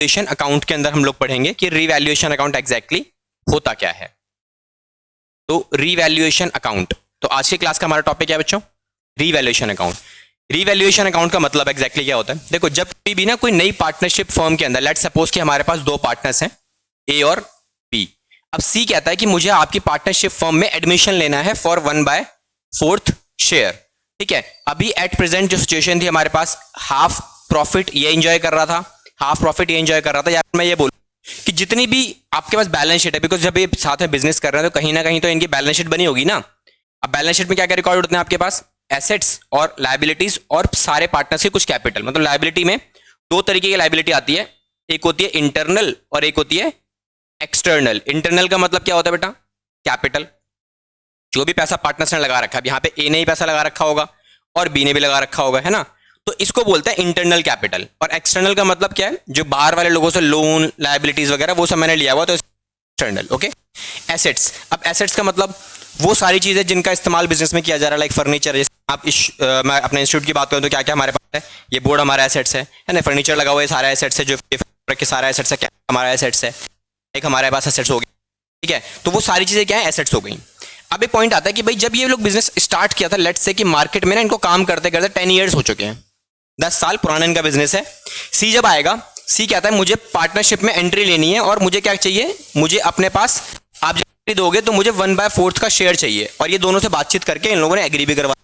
Revaluation account के अंदर हम लोग पढ़ेंगे कि रीवैल्यूएशन अकाउंट एग्जैक्टली होता क्या है। तो रीवैल्यूएशन अकाउंट, तो आज की क्लास का हमारा टॉपिक क्या है बच्चों? Revaluation account. रीवैल्यूएशन अकाउंट का मतलब एग्जैक्टली क्या होता है? देखो, जब भी ना कोई नई पार्टनरशिप फर्म के अंदर, लेट्स सपोज कि हमारे पास दो पार्टनर्स हैं, ए और बी। अब सी कहता है कि मुझे आपकी पार्टनरशिप फर्म में एडमिशन लेना है फॉर 1/4 शेयर। ठीक है, अभी एट प्रेजेंट जो सिचुएशन थी हमारे पास, हाफ प्रॉफिट ये एंजॉय कर रहा था, हाफ प्रॉफिट ये एंजॉय कर रहा था। या मैं ये बोलूं कि जितनी भी आपके पास बैलेंस शीट है, बिकॉज जब ये साथ में बिजनेस कर रहे हैं तो कहीं ना कहीं तो इनकी बैलेंस शीट बनी होगी ना। अब बैलेंस शीट में क्या क्या रिकॉर्ड होते हैं आपके पास? एसेट्स और लायबिलिटीज और सारे पार्टनर्स की कुछ कैपिटल। मतलब लायबिलिटी में दो तरीके की लायबिलिटी आती है, एक होती है इंटरनल और एक होती है एक्सटर्नल। इंटरनल का मतलब क्या होता है बेटा? कैपिटल, जो भी पैसा पार्टनर्स ने लगा रखा है। यहाँ पे ए ने ही पैसा लगा रखा होगा और बी ने भी लगा रखा होगा, है ना, तो इसको बोलते हैं इंटरनल कैपिटल। और एक्सटर्नल का मतलब क्या है? जो बाहर वाले लोगों से लोन, लायबिलिटीज वगैरह वो सब मैंने लिया हुआ, तो एक्सटर्नल। Okay, assets. अब एसेट्स का मतलब वो सारी चीजें जिनका इस्तेमाल बिजनेस में किया जा रहा है, लाइक फर्नीचर। जैसे आप मैं अपने इंस्टीट्यूट की बात करूं तो क्या क्या हमारे पास है? ये बोर्ड हमारा एसेट्स है ना, फर्नीचर लगा हुआ है, सारा एसेट्स है, जो के सारा एसेट्स है, क्या हमारा एसेट्स है, एक हमारे पास एसेट्स हो गए। ठीक है, तो वो सारी चीजें क्या है? एसेट्स हो गई। अब एक पॉइंट आता है कि भाई जब ये लोग बिजनेस स्टार्ट किया था, लेट्स से कि मार्केट में ना इनको काम करते करते 10 ईयर्स हो चुके हैं, 10 साल पुराना इनका बिजनेस है। सी जब आएगा, सी कहता है मुझे पार्टनरशिप में एंट्री लेनी है और मुझे क्या चाहिए? मुझे अपने पास, आप जब एंट्री दोगे तो मुझे 1/4 का शेयर चाहिए। और ये दोनों से बातचीत करके इन लोगों ने एग्री भी करवा।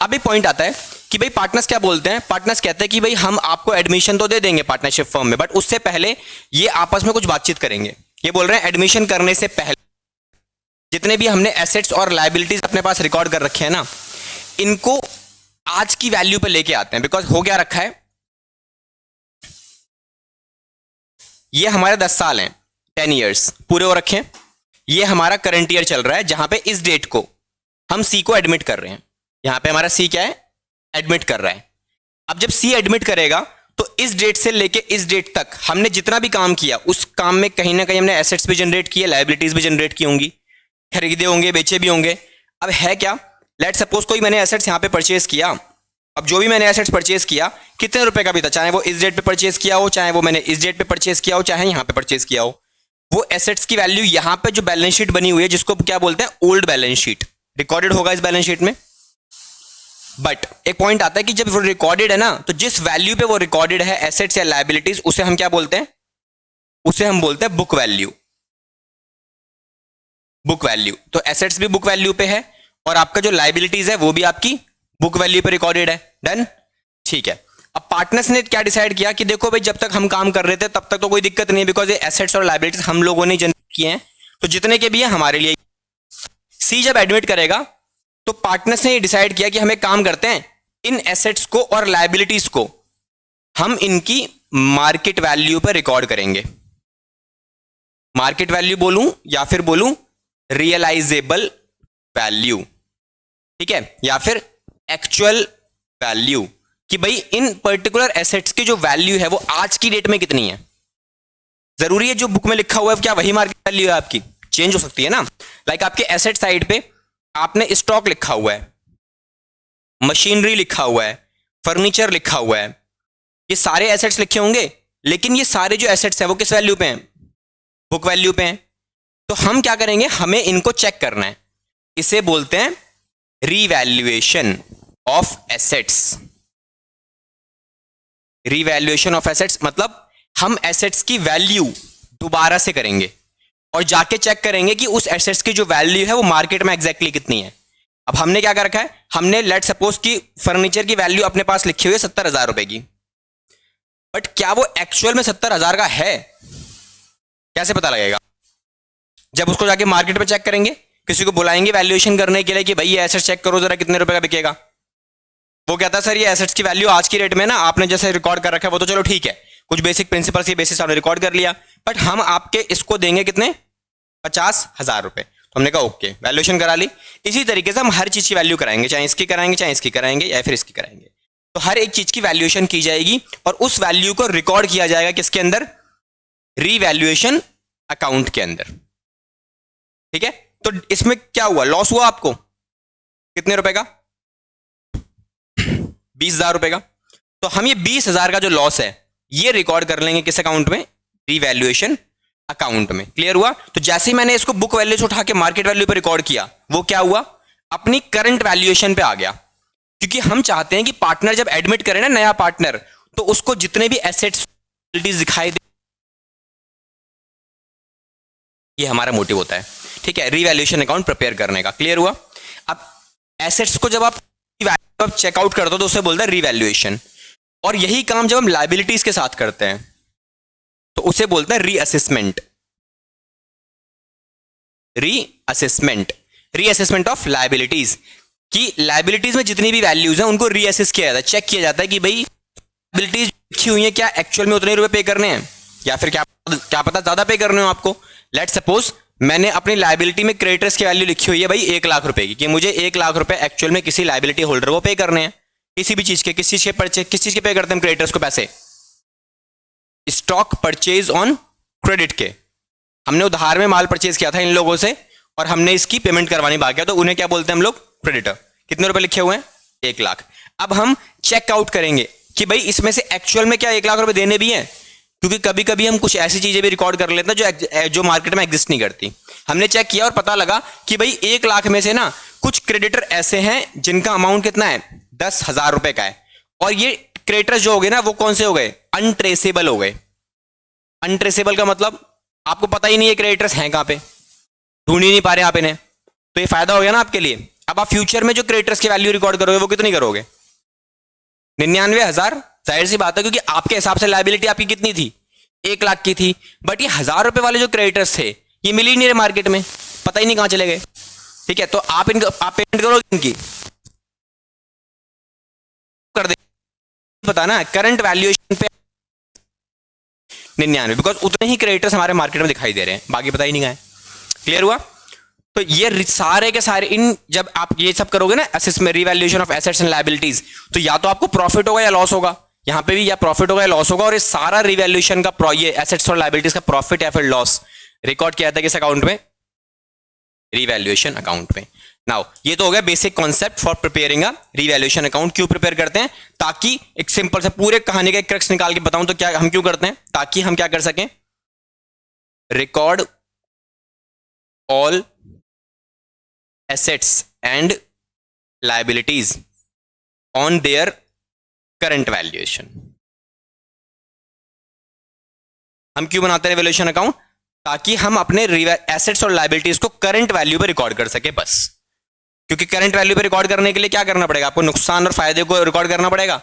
अब एक पॉइंट आता है कि भाई पार्टनर्स क्या बोलते हैं? पार्टनर्स कहते हैं कि भाई हम आपको एडमिशन तो दे देंगे पार्टनरशिप फर्म में, बट उससे पहले ये आपस में कुछ बातचीत करेंगे। ये बोल रहे हैं एडमिशन करने से पहले जितने भी हमने एसेट्स और लायबिलिटीज अपने पास रिकॉर्ड कर रखे हैं ना, इनको आज की वैल्यू पे लेके आते हैं। बिकॉज हो क्या रखा है, ये हमारे 10 साल हैं, 10 ईयर्स पूरे हो रखे हैं। ये हमारा करंट ईयर चल रहा है, जहां पे इस डेट को हम सी को एडमिट कर रहे हैं। यहां पे हमारा सी क्या है? एडमिट कर रहा है। अब जब सी एडमिट करेगा तो इस डेट से लेके इस डेट तक हमने जितना भी काम किया, उस काम में कहीं ना कहीं हमने एसेट्स भी जनरेट किए, लायबिलिटीज भी जनरेट की होंगी, खरीदे होंगे, बेचे भी होंगे। अब है क्या, लेट सपोज कोई मैंने एसेट्स यहां पे परचेज किया। अब जो भी मैंने एसेट्स परचेज किया, कितने रुपए का भी था, चाहे वो इस डेट पे परचेज किया हो, चाहे वो मैंने इस डेट पे परचेज किया हो, चाहे यहां पे परचेज किया हो, वो एसेट्स की वैल्यू यहां पे जो बैलेंस शीट बनी हुई है, जिसको क्या बोलते हैं? ओल्ड बैलेंस शीट, रिकॉर्डेड होगा इस बैलेंस शीट में। बट एक पॉइंट आता है कि जब वो रिकॉर्डेड है ना, तो जिस वैल्यू पे वो रिकॉर्डेड है एसेट्स या लायबिलिटीज, उसे हम क्या बोलते हैं? उसे हम बोलते हैं बुक वैल्यू। बुक वैल्यू, तो एसेट्स भी बुक वैल्यू पे है और आपका जो लायबिलिटीज है वो भी आपकी बुक वैल्यू पे रिकॉर्डेड है। डन, ठीक है। अब पार्टनर्स ने क्या डिसाइड किया कि देखो भाई, जब तक हम काम कर रहे थे तब तक तो कोई दिक्कत नहीं है, बिकॉज ये एसेट्स और लायबिलिटीज हम लोगों ने जनरेट किए हैं, तो जितने के भी है हमारे लिए। सी जब एडमिट करेगा तो पार्टनर्स ने डिसाइड किया कि हम एक काम करते हैं, इन एसेट्स को और लायबिलिटीज को हम इनकी मार्केट वैल्यू पर रिकॉर्ड करेंगे। मार्केट वैल्यू बोलूं या फिर बोलूं रियलाइजेबल वैल्यू, ठीक है, या फिर एक्चुअल वैल्यू, कि भाई इन पर्टिकुलर एसेट्स की जो वैल्यू है वो आज की डेट में कितनी है। जरूरी है जो बुक में लिखा हुआ है क्या वही मार्केट वैल्यू है आपकी? चेंज हो सकती है ना। लाइक आपके एसेट साइड पे आपने स्टॉक लिखा हुआ है, मशीनरी लिखा हुआ है, फर्नीचर लिखा हुआ है, ये सारे एसेट्स लिखे होंगे, लेकिन ये सारे जो एसेट्स हैं वो किस वैल्यू पे हैं? बुक वैल्यू पे हैं। तो हम क्या करेंगे, हमें इनको चेक करना है। इसे बोलते हैं revaluation of assets. Revaluation of assets मतलब हम एसेट्स की वैल्यू दोबारा से करेंगे और जाके चेक करेंगे कि उस एसेट्स की जो वैल्यू है वो मार्केट में एग्जैक्टली कितनी है। अब हमने क्या कर रखा है, हमने लेट सपोज कि फर्नीचर की वैल्यू अपने पास लिखी हुई है 70,000 रुपए की, बट क्या वो एक्चुअल में 70,000 का है? कैसे पता लगेगा? जब उसको जाके मार्केट पे चेक करेंगे, किसी को बुलाएंगे वैल्यूएशन करने के लिए कि भाई ये एसेट चेक करो जरा कितने रुपए का बिकेगा। वो कहता है सर ये एसेट्स की वैल्यू आज की रेट में ना आपने जैसे रिकॉर्ड कर रखा है वो तो चलो ठीक है, कुछ बेसिक प्रिंसिपल्स के बेसिस आपने रिकॉर्ड कर लिया, बट हम आपके इसको देंगे कितने? 50,000 रुपए। तो हमने कहा ओके, वैल्यूएशन करा ली। इसी तरीके से हम हर चीज की वैल्यू कराएंगे, चाहे इसकी कराएंगे, चाहे इसकी कराएंगे, या फिर इसकी कराएंगे। तो हर एक चीज की वैल्यूएशन की जाएगी और उस वैल्यू को रिकॉर्ड किया जाएगा किसके अंदर? रीवैल्यूएशन अकाउंट के अंदर। ठीक है, तो इसमें क्या हुआ? लॉस हुआ आपको कितने रुपए का? 20,000 रुपए का। तो हम ये 20,000 का जो लॉस है ये रिकॉर्ड कर लेंगे किस अकाउंट में, रीवैल्यूएशन अकाउंट में। क्लियर हुआ? तो जैसे ही मैंने इसको बुक वैल्यू से उठा के मार्केट वैल्यू पे रिकॉर्ड किया, वो क्या हुआ, अपनी करंट वैल्यूएशन पे आ गया। क्योंकि हम चाहते हैं कि पार्टनर जब एडमिट करे ना, नया पार्टनर, तो उसको जितने भी एसेट्स दिखाई दे, ये हमारा मोटिव होता है। ठीक है, रीवैल्यूएशन अकाउंट प्रिपेयर करने का। क्लियर हुआ? अब एसेट्स को जब आप चेकआउट करते हो तो उसे बोलते हैं रीवैल्यूएशन, और यही काम जब हम लायबिलिटीज के साथ करते हैं तो उसे बोलते हैं रीअसेसमेंट। रीअसेसमेंट ऑफ लायबिलिटीज, कि लायबिलिटीज में जितनी भी वैल्यूज हैं उनको रीअसेस किया जाता है, चेक किया जाता है कि भाई लायबिलिटीज लिखी हुई है क्या एक्चुअल में उतने रुपए पे करने हैं, या फिर क्या पता ज्यादा पे करने हो आपको। लेट सपोज मैंने अपनी लायबिलिटी में क्रेडिटर्स की वैल्यू लिखी हुई है भाई 1 लाख रुपए की, कि मुझे 1 लाख रुपए एक्चुअल में किसी लायबिलिटी होल्डर को पे करने हैं, किसी भी चीज के, किस चीज के परचेज, किस चीज के पे करते हैं क्रेडिटर्स को पैसे, स्टॉक परचेज ऑन क्रेडिट के। हमने उधार में माल परचेज किया था इन लोगों से और हमने इसकी पेमेंट करवानी बाकी है, तो उन्हें क्या बोलते हैं हम लोग, क्रेडिटर। कितने रुपए लिखे हुए हैं, 1 लाख। अब हम चेक आउट करेंगे कि भाई इसमें से एक्चुअल में क्या 1 लाख रुपए देने भी हैं, क्योंकि कभी कभी हम कुछ ऐसी चीजें भी रिकॉर्ड कर लेते हैं जो मार्केट में एग्जिस्ट नहीं करती। हमने चेक किया और पता लगा कि भाई 1 लाख में से ना कुछ क्रेडिटर ऐसे हैं जिनका अमाउंट कितना है, 10,000 रुपए का है, और ये क्रेडिटर जो हो गए ना वो कौन से हो गए, अनट्रेसेबल हो गए। अनट्रेसेबल का मतलब आपको पता ही नहीं है क्रेडिटर्स हैं कहां पे, ढूंढ ही नहीं पा रहे आप इन्हें, तो ये फायदा हो गया ना आपके लिए। अब आप फ्यूचर में जो क्रेडिटर्स की वैल्यू रिकॉर्ड करोगे वो कितनी करोगे, 99,000। जाहिर सी बात है, क्योंकि आपके हिसाब से लायबिलिटी आपकी कितनी थी, 1 लाख की थी, बट ये 1,000 रुपए वाले जो क्रेडिटर्स थे ये मिल ही नहीं रहे मार्केट में, पता ही नहीं कहां चले गए। ठीक है, तो आप पेमेंट करोगे इनकी, कर दे, पता ना करंट वैल्यूएशन पे 99, बिकॉज उतने ही क्रेडिटर्स हमारे मार्केट में दिखाई दे रहे हैं, बाकी पता ही नहीं है। क्लियर हुआ? तो ये सारे के सारे इन जब आप ये सब करोगे ना assessment, revaluation of assets and liabilities, तो या तो आपको प्रॉफिट होगा या लॉस होगा, यहां पे भी या प्रॉफिट होगा या लॉस होगा, और ये सारा रीवैल्यूएशन का ये एसेट्स और लायबिलिटीज का प्रॉफिट या फिर लॉस रिकॉर्ड किया जाता है किस अकाउंट में, रीवैल्यूएशन अकाउंट में। नाउ ये तो हो गया basic concept for preparing a revaluation account. क्यों प्रिपेयर करते हैं, ताकि एक सिंपल से पूरे कहानी का एक क्रक्स निकाल के बताऊं तो क्या हम क्यों करते हैं, ताकि हम क्या कर सकें, record all assets and liabilities on their current valuation। हम क्यों बनाते हैं रिवैल्यूएशन अकाउंट, ताकि हम अपने एसेट्स और लायबिलिटीज को करंट वैल्यू पे रिकॉर्ड कर सके बस। क्योंकि करंट वैल्यू पे रिकॉर्ड करने के लिए क्या करना पड़ेगा, आपको नुकसान और फायदे को रिकॉर्ड करना पड़ेगा,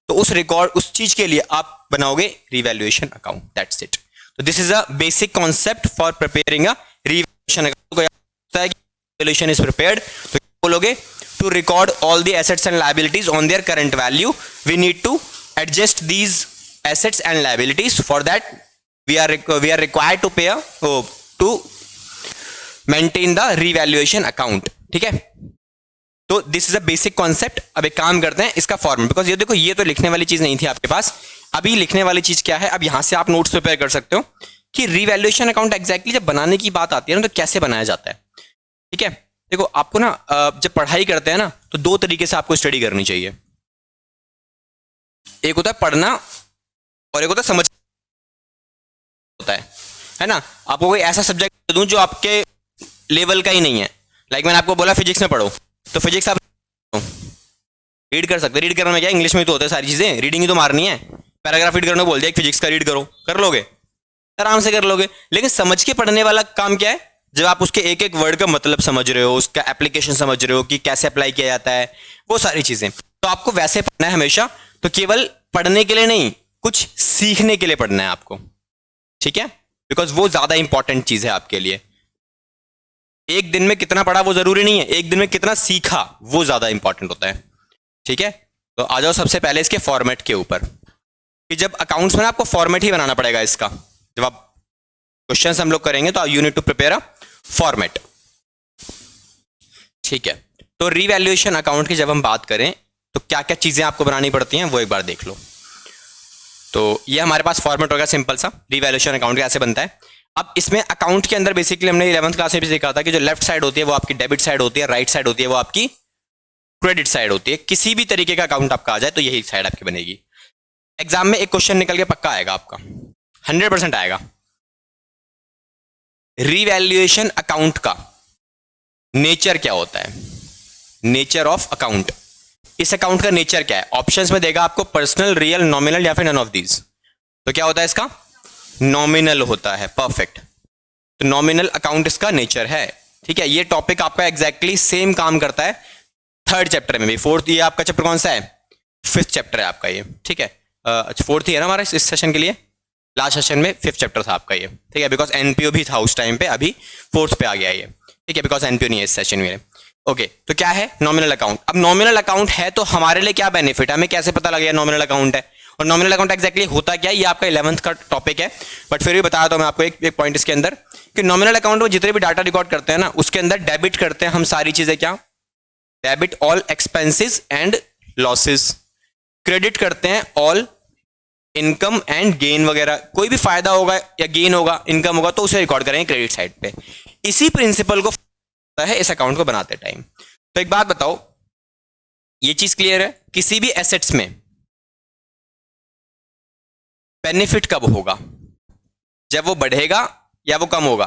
तो उस चीज के लिए आप बनाओगे रिवैल्यूएशन अकाउंट, दैट्स इट। तो this is a basic concept for preparing a revaluation account. Valuation is prepared, तो बोलोगे to record all the assets and liabilities on their current value, we need to adjust these assets and liabilities. For that we are required to pay to maintain the revaluation account। ठीक है, तो this is a basic concept. अब एक काम करते हैं इसका format, because ये देखो ये तो लिखने वाली चीज नहीं थी आपके पास, अभी लिखने वाली चीज क्या है, अब यहां से आप नोट्स प्रिपेयर कर सकते हो कि रिवैल्यूएशन अकाउंट एग्जैक्टली जब बनाने की बात आती है ना तो कैसे बनाया जाता है। ठीक है, देखो आपको ना जब पढ़ाई करते हैं ना तो 2 तरीके से आपको स्टडी करनी चाहिए, एक होता है पढ़ना और एक होता है समझ होता है ना। आपको कोई ऐसा सब्जेक्ट दूं जो आपके लेवल का ही नहीं है, लाइक मैंने आपको बोला फिजिक्स में पढ़ो, तो फिजिक्स आप रीड कर सकते, रीड करने में क्या इंग्लिश में तो होता है सारी चीजें, रीडिंग ही तो मारनी है, पैराग्राफ रीड करने को बोल दिया फिजिक्स का रीड करो, कर लोगे, आराम से कर लोगे। लेकिन समझ के पढ़ने वाला काम क्या है, जब आप उसके एक एक वर्ड का मतलब समझ रहे हो, उसका एप्लीकेशन समझ रहे हो कि कैसे अप्लाई किया जाता है, वो सारी चीजें, तो आपको वैसे पढ़ना है हमेशा। तो केवल पढ़ने के लिए नहीं, कुछ सीखने के लिए पढ़ना है आपको। ठीक है, बिकॉज वो ज्यादा इंपॉर्टेंट चीज है आपके लिए। एक दिन में कितना पढ़ा वो जरूरी नहीं है, एक दिन में कितना सीखा वो ज्यादा इंपॉर्टेंट होता है। ठीक है, तो आ जाओ सबसे पहले इसके फॉर्मेट के ऊपर, कि जब अकाउंट्स में आपको फॉर्मेट ही बनाना पड़ेगा इसका, जब आप क्वेश्चंस हम लोग करेंगे तो you need to prepare a format. ठीक है, तो रीवैल्यूएशन अकाउंट की जब हम बात करें तो क्या क्या चीजें आपको बनानी पड़ती हैं वो एक बार देख लो। तो ये हमारे पास फॉर्मेट होगा सिंपल सा, रीवैल्यूएशन अकाउंट कैसे बनता है। अब इसमें अकाउंट के अंदर बेसिकली हमने 11th क्लास में भी सीखा था कि जो लेफ्ट साइड होती है वो आपकी डेबिट साइड होती है, राइट साइड होती है वो आपकी क्रेडिट साइड होती है। किसी भी तरीके का अकाउंट आपका आ जाए तो यही साइड आपकी बनेगी। एग्जाम में एक क्वेश्चन निकल के पक्का आएगा आपका, 100% आएगा। रीवैल्यूएशन अकाउंट का नेचर क्या होता है? नेचर ऑफ अकाउंट, इस अकाउंट का नेचर क्या है? ऑप्शंस में देगा आपको पर्सनल, रियल, नॉमिनल या फिर नन ऑफ दीज। तो क्या होता है इसका? नॉमिनल होता है। परफेक्ट। तो नॉमिनल अकाउंट इसका नेचर है। ठीक है, ये टॉपिक आपका एग्जैक्टली सेम काम करता है थर्ड चैप्टर में भी। फोर्थ, ये आपका चैप्टर कौन सा है? फिफ्थ चैप्टर है आपका ये। ठीक है, अच्छा फोर्थ ही है ना हमारा इस सेशन के लिए, लास्ट सेशन में फिफ्थ चैप्टर था आपका ये। ठीक है, बिकॉज एनपीओ भी था उस टाइम पे, अभी फोर्थ पे आ गया ये। ठीक है, बिकॉज एनपीओ नहीं है इस सेशन में। ओके, तो क्या है नॉमिनल अकाउंट? अब नॉमिनल अकाउंट है तो हमारे लिए क्या बेनिफिट है, हमें कैसे पता लग गया नॉमिनल अकाउंट है? और नॉमिनल अकाउंट एग्जैक्टली होता क्या है, ये आपका 11th का टॉपिक है, बट फिर भी बता दो मैं आपको एक पॉइंट इसके अंदर कि नॉमिनल अकाउंट में जितने भी डाटा रिकॉर्ड करते हैं ना, उसके अंदर डेबिट करते हैं हम सारी चीजें। क्या? Debit all expenses and losses, credit करते हैं ऑल इनकम एंड गेन वगैरह, कोई भी फायदा होगा या गेन होगा, इनकम होगा, तो उसे रिकॉर्ड करेंगे क्रेडिट साइड पे। इसी प्रिंसिपल को है इस अकाउंट को बनाते टाइम। तो एक बात बताओ, ये चीज क्लियर है? किसी भी एसेट्स में बेनिफिट कब होगा? जब वो बढ़ेगा या वो कम होगा?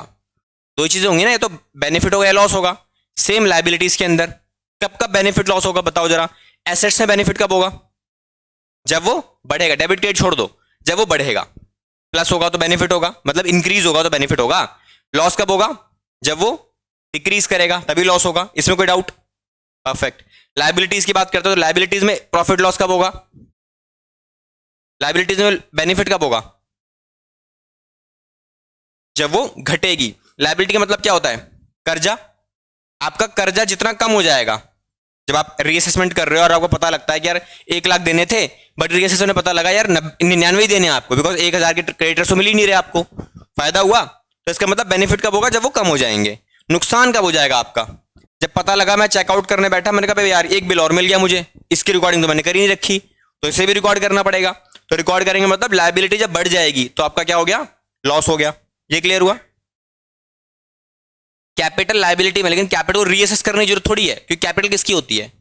दो चीजें होंगी ना, ये तो बेनिफिट होगा या लॉस होगा। सेम लायबिलिटीज के अंदर कब कब बेनिफिट लॉस होगा बताओ जरा? एसेट्स में बेनिफिट कब होगा? जब वो बढ़ेगा। डेबिट क्रेडिट छोड़ दो, जब वो बढ़ेगा, प्लस होगा तो बेनिफिट होगा, मतलब इंक्रीज होगा तो बेनिफिट होगा। लॉस कब होगा? जब वो डिक्रीज करेगा तभी लॉस होगा, इसमें कोई डाउट? परफेक्ट। लायबिलिटीज की बात करते हो तो लायबिलिटीज में प्रॉफिट लॉस कब होगा? लायबिलिटीज में बेनिफिट कब होगा? जब वो घटेगी। लायबिलिटी का मतलब क्या होता है? कर्जा। आपका कर्जा जितना कम हो जाएगा, जब आप रीअसेसमेंट कर रहे हो और आपको पता लगता है कि यार 1 लाख देने थे, बट रीअसेसमेंट में पता लगा यार 99 देने हैं आपको, बिकॉज 1000 के क्रेडिटर्स तो मिल ही नहीं रहे आपको, फायदा हुआ। तो इसका मतलब बेनिफिट कब होगा? जब वो कम हो जाएंगे। नुकसान कब हो जाएगा आपका? जब पता लगा मैं चेकआउट करने बैठा, मैंने कहा यार एक बिल और मिल गया मुझे, इसकी रिकॉर्डिंग तो मैंने कर ही नहीं रखी, तो इसे भी रिकॉर्ड करना पड़ेगा। तो रिकॉर्ड करेंगे मतलब लायबिलिटी जब बढ़ जाएगी तो आपका क्या हो गया? लॉस हो गया। ये क्लियर हुआ? कैपिटल लायबिलिटी में, लेकिन कैपिटल को रीअसेस करने की जरूरत थोड़ी है, क्योंकि कैपिटल किसकी होती है?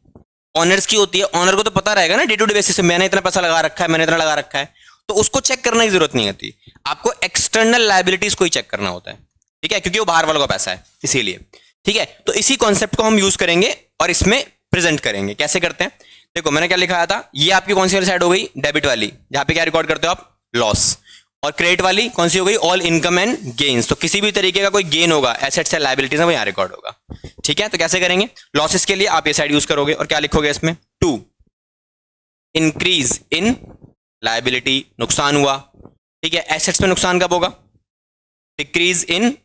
ऑनर्स की होती है। ऑनर को तो पता रहेगा ना डे टू डे बेसिस पे, मैंने इतना पैसा लगा रखा है, मैंने इतना लगा रखा है, तो उसको चेक करने की जरूरत नहीं होती। आपको एक्सटर्नल लायबिलिटीज को ही चेक करना होता है। ठीक है, क्योंकि वो बाहर वालों का पैसा है, इसीलिए। ठीक है, तो इसी कॉन्सेप्ट को हम यूज करेंगे और इसमें प्रेजेंट करेंगे। कैसे करते हैं देखो, मैंने क्या लिखाया था, ये आपकी कौन सी वाली साइड हो गई? डेबिट वाली, जहां पे क्या रिकॉर्ड करते हो आप? लॉस। और क्रेडिट वाली कौन सी हो गई? All income and gains. तो किसी भी तरीके का कोई गेन होगा एसेट्स या लायबिलिटीज में, वो यहां रिकॉर्ड होगा। ठीक है, तो कैसे करेंगे? लॉसेस के लिए आप ये साइड यूज करोगे और क्या लिखोगे इसमें? 2 इंक्रीज इन लायबिलिटी, नुकसान हुआ। ठीक है, एसेट्स में नुकसान कब होगा? डिक्रीज इन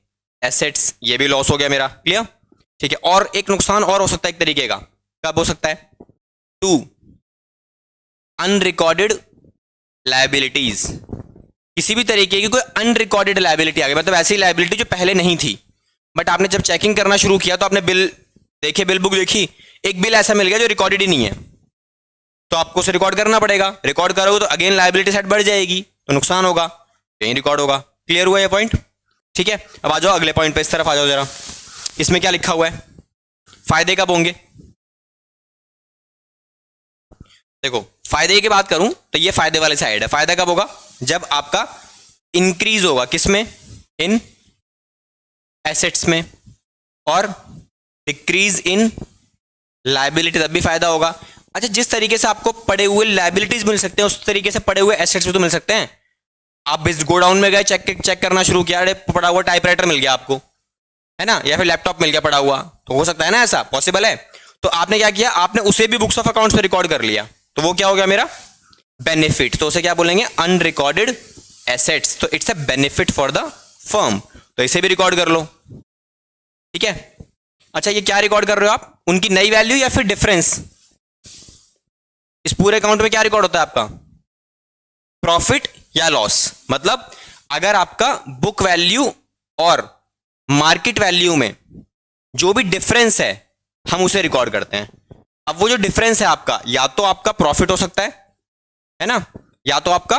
एसेट्स, ये भी लॉस हो गया मेरा। क्लियर? ठीक है, और एक नुकसान और हो सकता है एक तरीके का, कब हो सकता है? 2 अनरिकॉर्डेड लायबिलिटीज, किसी भी तरीके की कोई अनरिकॉर्डेड लायबिलिटी आ गई, मतलब ऐसी लायबिलिटी जो पहले नहीं थी, बट आपने जब चेकिंग करना शुरू किया तो आपने बिल देखे, बिल बुक देखी, एक बिल ऐसा मिल गया जो रिकॉर्डेड ही नहीं है, तो आपको उसे रिकॉर्ड करना पड़ेगा। रिकॉर्ड करोगे तो अगेन लायबिलिटी साइड बढ़ जाएगी, तो नुकसान होगा, कहीं रिकॉर्ड होगा। क्लियर हुआ ये पॉइंट? ठीक है, अब आ जाओ अगले पॉइंट पे, इस तरफ आ जाओ जरा। इसमें क्या लिखा हुआ है? फायदे कब होंगे? देखो, फायदे की बात करूं तो ये फायदे वाले साइड है। फायदा कब होगा? जब आपका इंक्रीज होगा, किसमें? इन एसेट्स में, और डिक्रीज इन लायबिलिटी, तब भी फायदा होगा। अच्छा, जिस तरीके से आपको पड़े हुए लायबिलिटीज मिल सकते हैं, उस तरीके से पड़े हुए एसेट्स भी तो मिल सकते हैं। आप इस गोडाउन में गए, चेक करना शुरू किया, अरे पड़ा हुआ टाइपराइटर मिल गया आपको, है ना, या फिर लैपटॉप मिल गया पड़ा हुआ, तो हो सकता है ना, ऐसा पॉसिबल है। तो आपने क्या किया? आपने उसे भी बुक्स ऑफ अकाउंट्स में रिकॉर्ड कर लिया, तो वो क्या हो गया मेरा? बेनिफिट। तो उसे क्या बोलेंगे? Unrecorded assets. तो it's a benefit for the firm, तो इसे भी रिकॉर्ड कर लो। ठीक है, अच्छा ये क्या रिकॉर्ड कर रहे हो आप? उनकी नई वैल्यू या फिर डिफरेंस? इस पूरे अकाउंट में क्या रिकॉर्ड होता है आपका? प्रॉफिट या लॉस। मतलब अगर आपका बुक वैल्यू और मार्केट वैल्यू में जो भी डिफरेंस है, हम उसे रिकॉर्ड करते हैं। अब वो जो डिफरेंस है आपका, या तो आपका प्रॉफिट हो सकता है ना, या तो आपका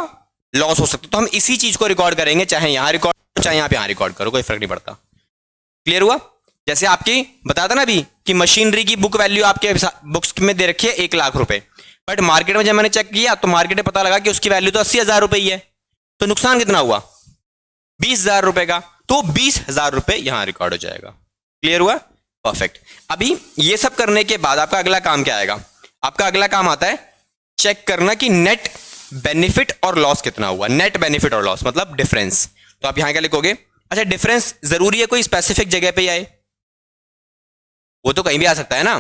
लॉस हो सकता है। तो हम इसी चीज को रिकॉर्ड करेंगे, चाहे यहां रिकॉर्ड करो, चाहे यहां पे रिकॉर्ड करो, कोई फर्क नहीं पड़ता। क्लियर हुआ? जैसे आपकी बताता ना अभी कि मशीनरी की बुक वैल्यू आपके बुक्स में दे रखी है 1 लाख रुपए, बट मार्केट में जब मैंने चेक किया तो मार्केट में पता लगा कि उसकी वैल्यू तो 80,000 रुपए ही है, तो नुकसान कितना हुआ? 20,000 रुपए का। तो 20,000 रुपए यहां रिकॉर्ड हो जाएगा। क्लियर हुआ? परफेक्ट। अभी ये सब करने के बाद आपका अगला काम क्या आएगा? आपका अगला काम आता है चेक करना कि नेट बेनिफिट और लॉस कितना हुआ। नेट बेनिफिट और लॉस मतलब डिफरेंस। तो आप यहां क्या लिखोगे? अच्छा, डिफरेंस जरूरी है कोई स्पेसिफिक जगह पे ही आए? वो तो कहीं भी आ सकता है ना।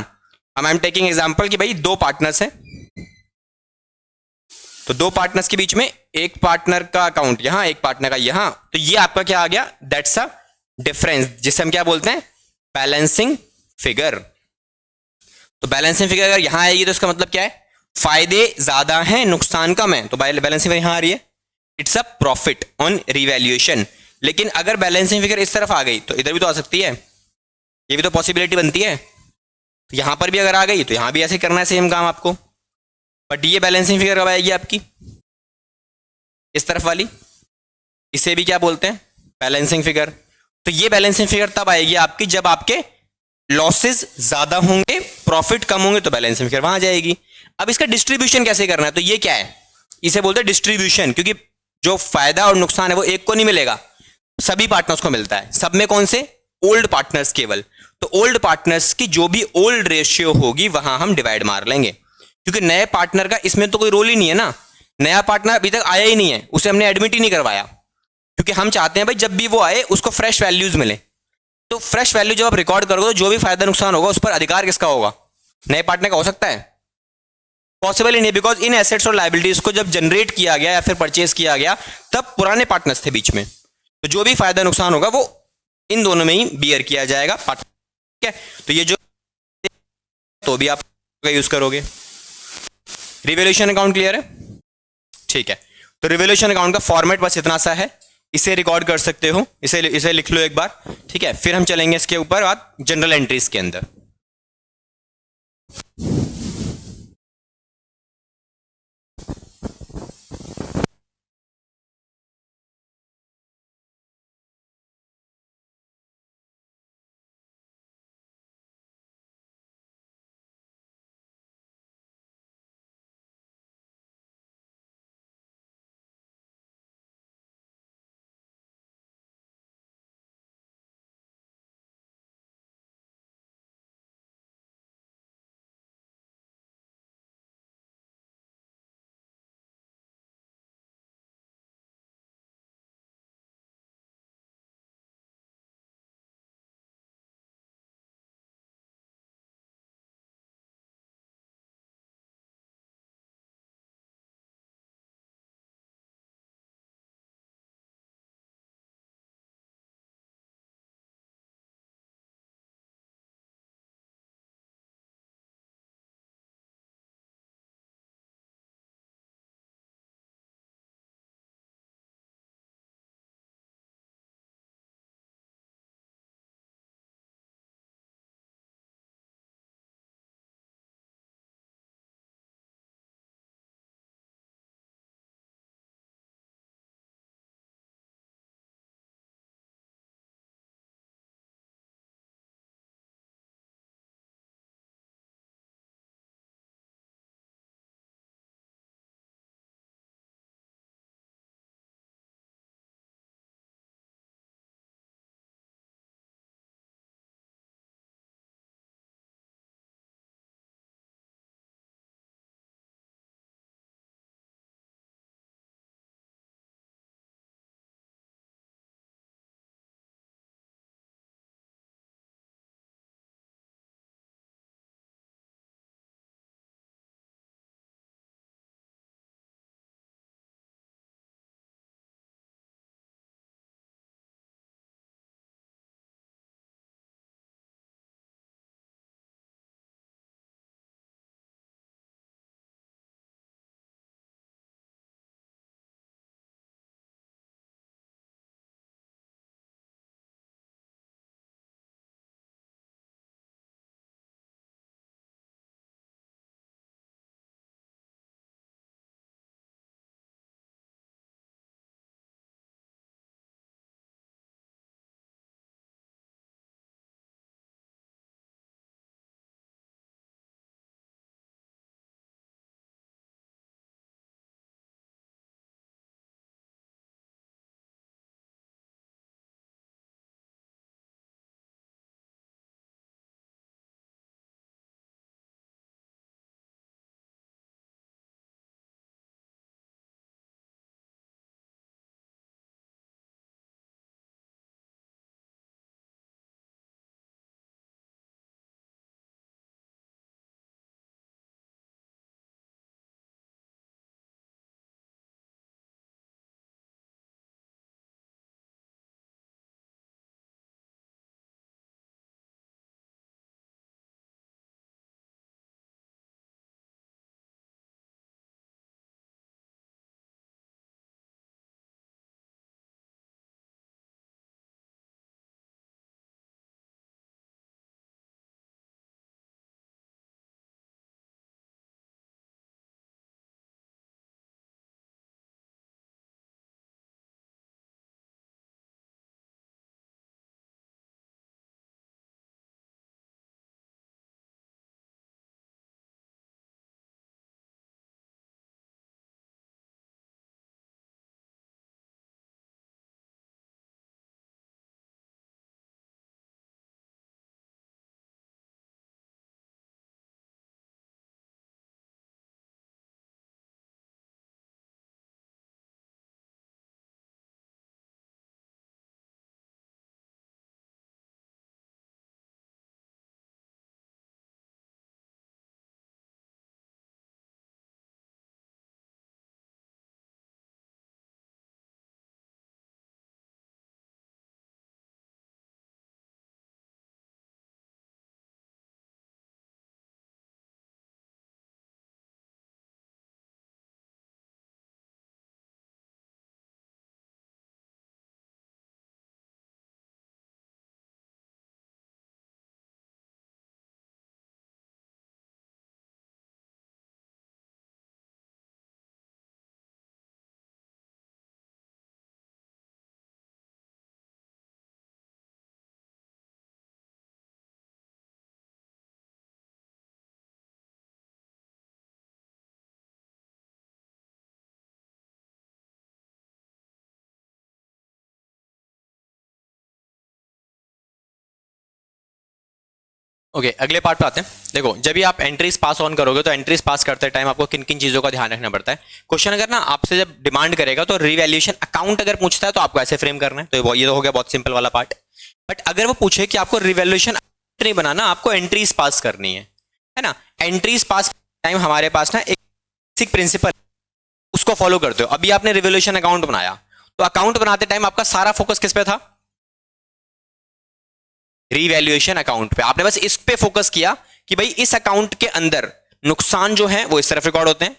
अब आई एम टेकिंग एग्जांपल कि भाई दो पार्टनर्स हैं, तो दो पार्टनर्स के बीच में एक पार्टनर का अकाउंट यहां, एक पार्टनर का यहां, तो ये आपका क्या आ गया? दैट्स अ डिफरेंस, जिसे हम क्या बोलते हैं? Balancing figure. तो बैलेंसिंग फिगर अगर यहां आएगी तो इसका मतलब क्या है? फायदे ज्यादा हैं, नुकसान कम है, तो बैलेंसिंग फिगर यहां आ रही है। It's a profit on revaluation. लेकिन अगर बैलेंसिंग फिगर इस तरफ आ गई तो इधर भी तो आ सकती है, ये भी तो पॉसिबिलिटी बनती है। तो यहां पर भी अगर आ गई तो यहां भी ऐसे करना है सेम काम आपको। बट ये बैलेंसिंग फिगर कब आएगी आपकी? इस तरफ वाली, इसे भी क्या बोलते हैं? Balancing figure. तो ये बैलेंसिंग फिगर तब आएगी आपकी जब आपके लॉसेस ज्यादा होंगे, प्रॉफिट कम होंगे, तो बैलेंसिंग फिगर वहां जाएगी। अब इसका डिस्ट्रीब्यूशन कैसे करना है? तो ये क्या है? इसे बोलते हैं डिस्ट्रीब्यूशन, क्योंकि जो फायदा और नुकसान है वो एक को नहीं मिलेगा, सभी पार्टनर्स को मिलता है। सब में कौन से? ओल्ड पार्टनर्स केवल। तो ओल्ड पार्टनर्स की जो भी ओल्ड रेशियो होगी वहां हम डिवाइड मार लेंगे, क्योंकि नए पार्टनर का इसमें तो कोई रोल ही नहीं है ना। नया पार्टनर अभी तक आया ही नहीं है, उसे हमने एडमिट ही नहीं करवाया, क्योंकि हम चाहते हैं भाई जब भी वो आए उसको फ्रेश वैल्यूज मिले। तो फ्रेश वैल्यू जब आप रिकॉर्ड करोगे तो जो भी फायदा नुकसान होगा उस पर अधिकार किसका होगा? नए पार्टनर का हो सकता है? पॉसिबल ही नहीं, बिकॉज इन एसेट्स और लाइबिलिटीज को जब जनरेट किया गया या फिर परचेज किया गया तब पुराने पार्टनर्स थे बीच में, तो जो भी फायदा नुकसान होगा वो इन दोनों में ही बियर किया जाएगा। ठीक है, तो ये जो तो भी आप यूज करोगे। रिवैल्यूएशन अकाउंट क्लियर है? ठीक है, तो रिवैल्यूएशन अकाउंट का फॉर्मेट बस इतना सा है, इसे रिकॉर्ड कर सकते हो, इसे लिख लो एक बार। ठीक है, फिर हम चलेंगे इसके ऊपर बात जनरल एंट्रीज के अंदर। ओके अगले पार्ट पे आते हैं। देखो जब भी आप एंट्रीज पास ऑन करोगे तो एंट्रीज पास करते टाइम आपको किन किन चीजों का ध्यान रखना पड़ता है। क्वेश्चन अगर ना आपसे जब डिमांड करेगा तो रिवैल्यूएशन अकाउंट अगर पूछता है तो आपको ऐसे फ्रेम करना है, तो ये तो हो गया बहुत सिंपल वाला पार्ट। बट अगर वो पूछे कि आपको रिवैल्यूएशन नहीं बनाना, आपको एंट्रीज पास करनी है ना, एंट्रीज पास टाइम हमारे पास ना एक बेसिक प्रिंसिपल उसको फॉलो करते हो। अभी आपने रिवैल्यूएशन अकाउंट बनाया तो अकाउंट बनाते टाइम आपका सारा फोकस किस पे था, रिवैल्यूएशन अकाउंट पे। आपने बस इस पे फोकस किया कि भाई इस अकाउंट के अंदर नुकसान जो है वो इस तरफ रिकॉर्ड होते हैं,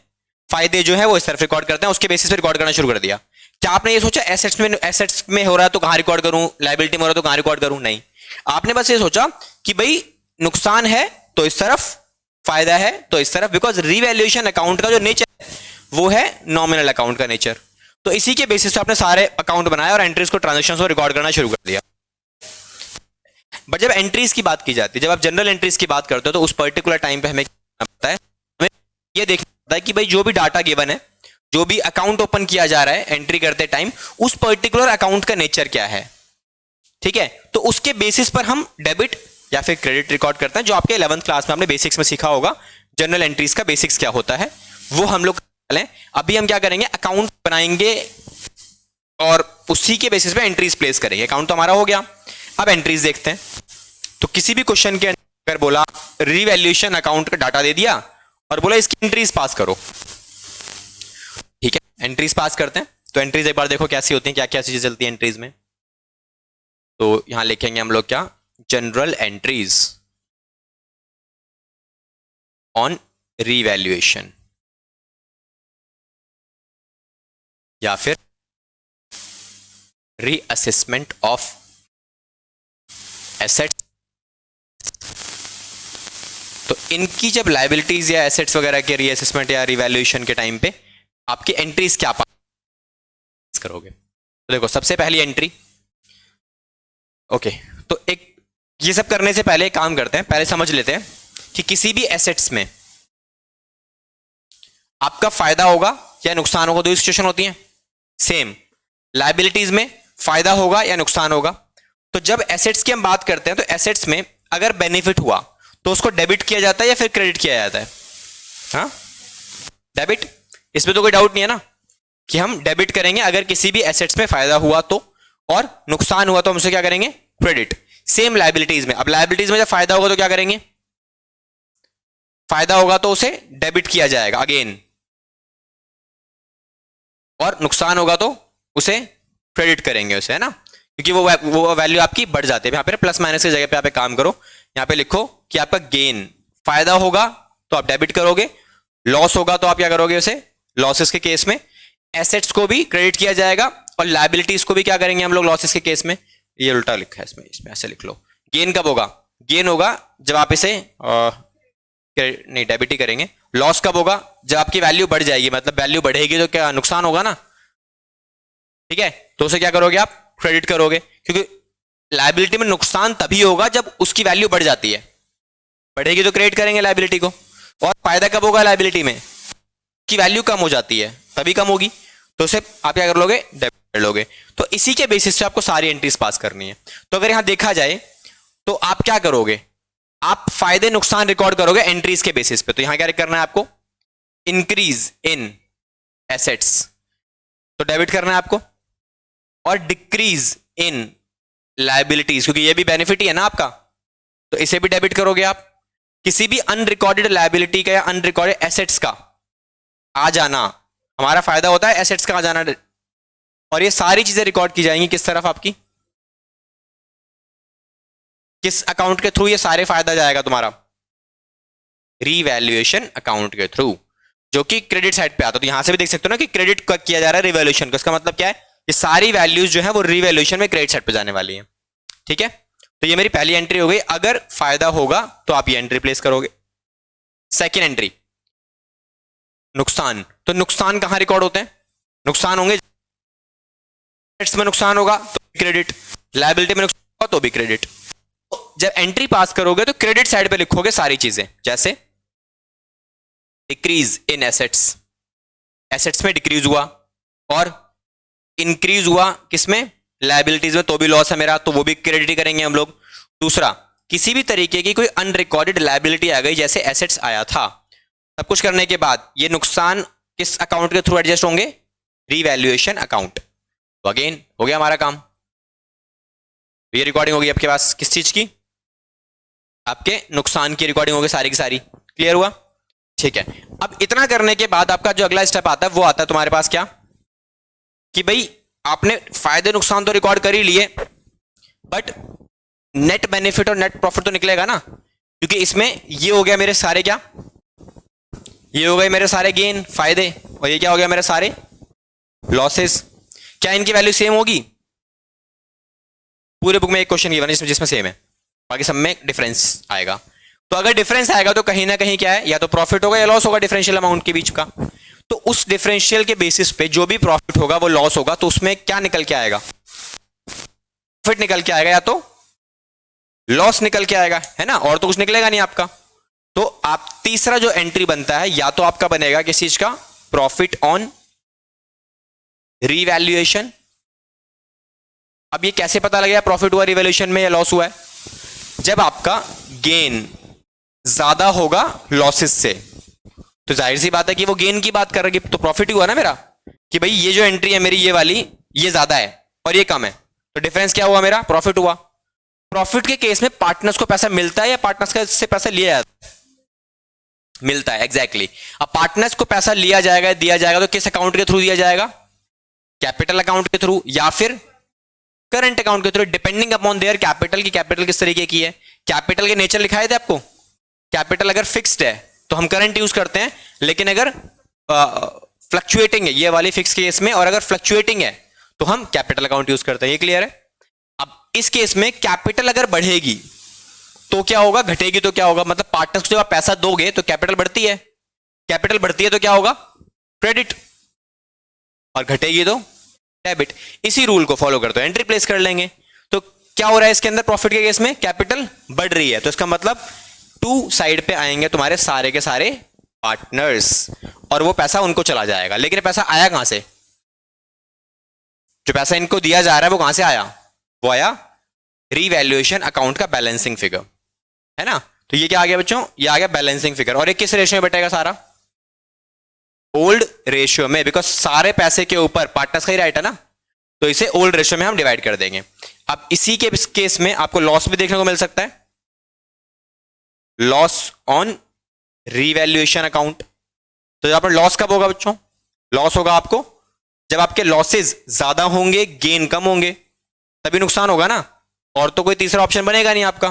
फायदे जो है वो इस तरफ रिकॉर्ड करते हैं, उसके बेसिस पे रिकॉर्ड करना शुरू कर दिया। क्या आपने ये सोचा एसेट्स में हो रहा है तो कहां रिकॉर्ड करूं, लायबिलिटी में हो रहा है तो कहां रिकॉर्ड करूं? नहीं, आपने बस ये सोचा कि भाई नुकसान है तो इस तरफ, फायदा है तो इस तरफ, बिकॉज रिवैल्यूएशन अकाउंट का जो नेचर है वो है नॉमिनल अकाउंट का नेचर। तो इसी के बेसिस पे आपने सारे अकाउंट बनाए और एंट्रीज को, ट्रांजेक्शन को रिकॉर्ड करना शुरू कर दिया। बट जब एंट्रीज की बात की जाती है, जब आप जनरल एंट्रीज की बात करते हो तो उस पर्टिकुलर टाइम पे हमें क्या पता है, हमें ये देखना पड़ता है कि भाई जो भी डाटा गिवन है, जो भी अकाउंट ओपन किया जा रहा है एंट्री करते टाइम, उस पर्टिकुलर अकाउंट का नेचर क्या है। ठीक है, तो उसके बेसिस पर हम डेबिट या फिर क्रेडिट रिकॉर्ड करते हैं। जो आपके 11th क्लास में आपने बेसिक्स में सीखा होगा, जनरल एंट्रीज का बेसिक्स क्या होता है वो हम लोग लें। अभी हम क्या करेंगे, अकाउंट बनाएंगे और उसी के बेसिस पे एंट्रीज प्लेस करेंगे। अकाउंट तो हमारा हो गया, अब एंट्रीज देखते हैं। तो किसी भी क्वेश्चन के अंदर बोला रिवैल्यूएशन अकाउंट का डाटा दे दिया और बोला इसकी एंट्रीज पास करो, ठीक है, एंट्रीज पास करते हैं। तो एंट्रीज एक बार देखो कैसी होती हैं, क्या क्या चीजें चलती है एंट्रीज में। तो यहां लिखेंगे हम लोग क्या, जनरल एंट्रीज ऑन रिवैल्यूएशन या फिर रीअसेसमेंट ऑफ एसेट्स। तो इनकी जब लायबिलिटीज या एसेट्स वगैरह के रीअसेसमेंट या रिवैल्यूएशन के टाइम पे आपकी एंट्रीज क्या पास करोगे। तो देखो सबसे पहली एंट्री, ओके, तो एक ये सब करने से पहले एक काम करते हैं, पहले समझ लेते हैं कि किसी भी एसेट्स में आपका फायदा होगा या नुकसान होगा। दो सिचुएशन होती हैं सेम। लायबिलिटीज में फायदा होगा या नुकसान होगा। तो जब एसेट्स की हम बात करते हैं तो एसेट्स में अगर बेनिफिट हुआ तो उसको डेबिट किया जाता है या फिर क्रेडिट किया जाता है। हाँ, डेबिट, इसमें तो कोई डाउट नहीं है ना कि हम डेबिट करेंगे अगर किसी भी एसेट्स में फायदा हुआ तो, और नुकसान हुआ तो हम उसे क्या करेंगे, क्रेडिट। सेम लायबिलिटीज में, अब लायबिलिटीज में जब फायदा होगा तो क्या करेंगे, फायदा होगा तो उसे डेबिट किया जाएगा अगेन, और नुकसान होगा तो उसे क्रेडिट करेंगे उसे, है ना, क्योंकि वो वैल्यू आपकी बढ़ जाती है। यहाँ पे प्लस माइनस की जगह पे आप एक काम करो, यहाँ पे लिखो कि आपका गेन, फायदा होगा तो आप डेबिट करोगे, लॉस होगा तो आप क्या करोगे उसे, लॉसेस के केस में एसेट्स को भी क्रेडिट किया जाएगा और लायबिलिटीज को भी क्या करेंगे हम लोग लॉसेस के केस में। ये उल्टा लिखा है इसमें ऐसे लिख लो। गेन कब होगा, गेन होगा जब आप इसे नहीं डेबिट ही करेंगे। लॉस कब होगा, जब आपकी वैल्यू बढ़ जाएगी, मतलब वैल्यू बढ़ेगी तो क्या नुकसान होगा ना, ठीक है, तो उसे क्या करोगे आप, क्रेडिट करोगे, क्योंकि लायबिलिटी में नुकसान तभी होगा जब उसकी वैल्यू बढ़ जाती है, बढ़ेगी तो क्रेडिट करेंगे लायबिलिटी को। और फायदा कब होगा लायबिलिटी में, की वैल्यू कम हो जाती है तभी कम होगी, तो उसे आप क्या कर लोगे, डेबिट कर लोगे। तो इसी के बेसिस से आपको सारी एंट्रीज पास करनी है। तो अगर यहां देखा जाए तो आप क्या करोगे, आप फायदे नुकसान रिकॉर्ड करोगे एंट्रीज के बेसिस पे। तो यहां क्या करना है आपको, इंक्रीज इन एसेट्स तो डेबिट करना है आपको, और डिक्रीज इन लायबिलिटीज, क्योंकि ये भी बेनिफिट ही है ना आपका, तो इसे भी डेबिट करोगे आप। किसी भी अनरिकॉर्डेड लायबिलिटी का या अनरिकॉर्डेड एसेट्स का आ जाना, हमारा फायदा होता है एसेट्स का आ जाना, और ये सारी चीजें रिकॉर्ड की जाएंगी किस तरफ आपकी, किस अकाउंट के थ्रू ये सारे फायदा जाएगा तुम्हारा, रिवैल्यूएशन अकाउंट के थ्रू, जो कि क्रेडिट साइड पे आता है। तो यहां से भी देख सकते हो ना कि क्रेडिट किया जा रहा है रिवैल्यूएशन का। इसका मतलब क्या है, ये सारी वैल्यूज जो है वो रिवैल्यूएशन में क्रेडिट साइड पे जाने वाली है। ठीक है, तो ये मेरी पहली एंट्री हो गई। अगर फायदा होगा तो आप ये एंट्री प्लेस करोगे। सेकेंड एंट्री, नुकसान। तो नुकसान कहां रिकॉर्ड होते हैं, नुकसान होंगे में नुकसान होगा तो क्रेडिट, लायबिलिटी में नुकसान होगा तो भी क्रेडिट। जब एंट्री पास करोगे तो क्रेडिट साइड पे लिखोगे सारी चीजें, जैसे डिक्रीज इन एसेट्स, एसेट्स में डिक्रीज हुआ, और इंक्रीज हुआ किसमें, लायबिलिटीज में, तो भी लॉस है मेरा, तो वो भी क्रेडिट ही करेंगे हम लोग। दूसरा, किसी भी तरीके की कोई अनरिकॉर्डेड लायबिलिटी आ गई, जैसे एसेट्स आया था, सब कुछ करने के बाद ये नुकसान किस अकाउंट के थ्रू एडजस्ट होंगे? Revaluation account. तो अगेन हो गया हमारा काम। ये रिकॉर्डिंग होगी आपके पास किस चीज की? आपके नुकसान की रिकॉर्डिंग होगी सारी की सारी। क्लियर हुआ? ठीक है। अब इतना करने के बाद आपका जो अगला स्टेप आता है वो आता है तुम्हारे पास क्या, कि भाई आपने फायदे नुकसान तो रिकॉर्ड कर ही लिए, बट नेट बेनिफिट और नेट प्रॉफिट तो निकलेगा ना, क्योंकि इसमें ये हो गया मेरे सारे क्या, ये हो गए मेरे सारे गेन फायदे, और ये क्या हो गया मेरे सारे लॉसेस। क्या इनकी वैल्यू सेम होगी? पूरे बुक में एक क्वेश्चन गिवन है जिसमें सेम है, बाकी सब में डिफरेंस आएगा। तो अगर डिफरेंस आएगा तो कहीं ना कहीं क्या है, या तो प्रॉफिट होगा या लॉस होगा डिफरेंशियल अमाउंट के बीच का। तो उस डिफरेंशियल के बेसिस पे जो भी प्रॉफिट होगा वो लॉस होगा, तो उसमें क्या निकल के आएगा? प्रॉफिट निकल के आएगा या तो लॉस निकल के आएगा, है ना, और तो कुछ निकलेगा नहीं आपका। तो आप तीसरा जो एंट्री बनता है, या तो आपका बनेगा किस चीज का? Profit on revaluation. अब ये कैसे पता लगेगा प्रॉफिट हुआ रिवैल्यूएशन में या लॉस हुआ है? जब आपका गेन ज्यादा होगा लॉसेस से, तो जाहिर सी बात है कि वो गेन की बात कर रही है, तो प्रॉफिट ही हुआ ना मेरा, कि भाई ये जो एंट्री है मेरी ये वाली, ये ज्यादा है और ये कम है, तो डिफरेंस क्या हुआ मेरा? प्रॉफिट हुआ। प्रॉफिट के केस में पार्टनर्स को पैसा मिलता है या पार्टनर्स से पैसा लिया जाता है? मिलता है, एग्जैक्टली। अब पार्टनर्स को पैसा लिया जाएगा, दिया जाएगा, तो किस अकाउंट के थ्रू दिया जाएगा? कैपिटल अकाउंट के थ्रू या फिर करंट अकाउंट के through, depending upon their capital. की कैपिटल किस तरीके की है, कैपिटल के नेचर लिखाए थे आपको। कैपिटल अगर फिक्स्ड है तो हम करंट यूज करते हैं, लेकिन अगर फ्लक्चुएटिंग है, ये वाली फिक्स केस में, और अगर फ्लक्चुएटिंग है तो हम कैपिटल अकाउंट यूज करते हैं। ये क्लियर है? अब इस केस में कैपिटल अगर बढ़ेगी तो क्या होगा, घटेगी तो क्या होगा? मतलब पार्टनर्स को जब आप पैसा दोगे तो कैपिटल बढ़ती है, कैपिटल बढ़ती है तो क्या होगा? क्रेडिट, और घटेगी तो डेबिट। इसी रूल को फॉलो करते हो, एंट्री प्लेस कर लेंगे। तो क्या हो रहा है इसके अंदर? प्रॉफिट के केस में कैपिटल बढ़ रही है, तो इसका मतलब टू साइड पे आएंगे तुम्हारे सारे के सारे पार्टनर्स, और वो पैसा उनको चला जाएगा। लेकिन पैसा आया कहां से? जो पैसा इनको दिया जा रहा है वो कहां से आया? वो आया रीवैल्यूएशन अकाउंट का बैलेंसिंग फिगर, है ना। तो ये क्या आ गया बच्चों? ये आ गया बैलेंसिंग फिगर। और ये किस रेशियो में बटेगा? सारा ओल्ड रेशियो में, बिकॉज सारे पैसे के ऊपर पार्टनर्स का ही राइट है ना, तो इसे ओल्ड रेशियो में हम डिवाइड कर देंगे। अब इसी के केस में आपको लॉस भी देखने को मिल सकता है, लॉस ऑन रीवैल्यूएशन अकाउंट। तो जब पर लॉस कब होगा बच्चों? लॉस होगा आपको जब आपके लॉसेस ज्यादा होंगे, गेन कम होंगे, तभी नुकसान होगा ना, और तो कोई तीसरा ऑप्शन बनेगा नहीं आपका।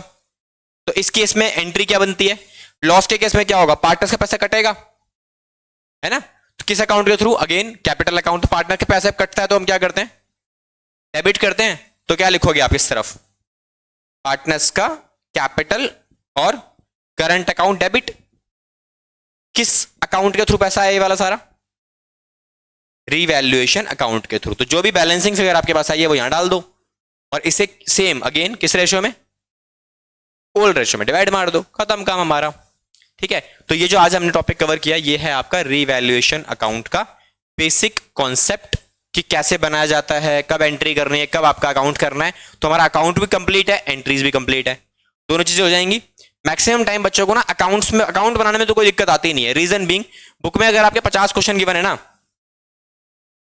तो इस केस में एंट्री क्या बनती है? लॉस के केस में क्या होगा? पार्टनर्स का पैसा कटेगा, है ना। तो किस अकाउंट के through? Again capital account. Partner के पैसे कटता है तो हम क्या करते हैं? डेबिट करते हैं। तो क्या लिखोगे आप इस तरफ? पार्टनर्स का कैपिटल और करंट अकाउंट डेबिट। किस अकाउंट के थ्रू पैसा है ये वाला सारा? रीवैल्यूएशन अकाउंट के थ्रू। तो जो भी बैलेंसिंग फिगर आपके पास आई है वो यहां डाल दो, और इसे सेम अगेन किस रेशियो में? ओल्ड रेशियो में डिवाइड मार दो, खत्म काम हमारा। ठीक है। तो ये जो आज हमने टॉपिक कवर किया ये है आपका रीवैल्यूएशन अकाउंट का बेसिक कॉन्सेप्ट, कि कैसे बनाया जाता है, कब एंट्री करनी है, कब आपका अकाउंट करना है। तो हमारा अकाउंट भी कंप्लीट है, एंट्रीज भी कंप्लीट है, दोनों चीजें हो जाएंगी। मैक्सिमम टाइम बच्चों को ना अकाउंट्स में, अकाउंट बनाने में तो कोई दिक्कत आती नहीं है। रीजन बीइंग, बुक में अगर आपके 50 क्वेश्चन गिवन है ना,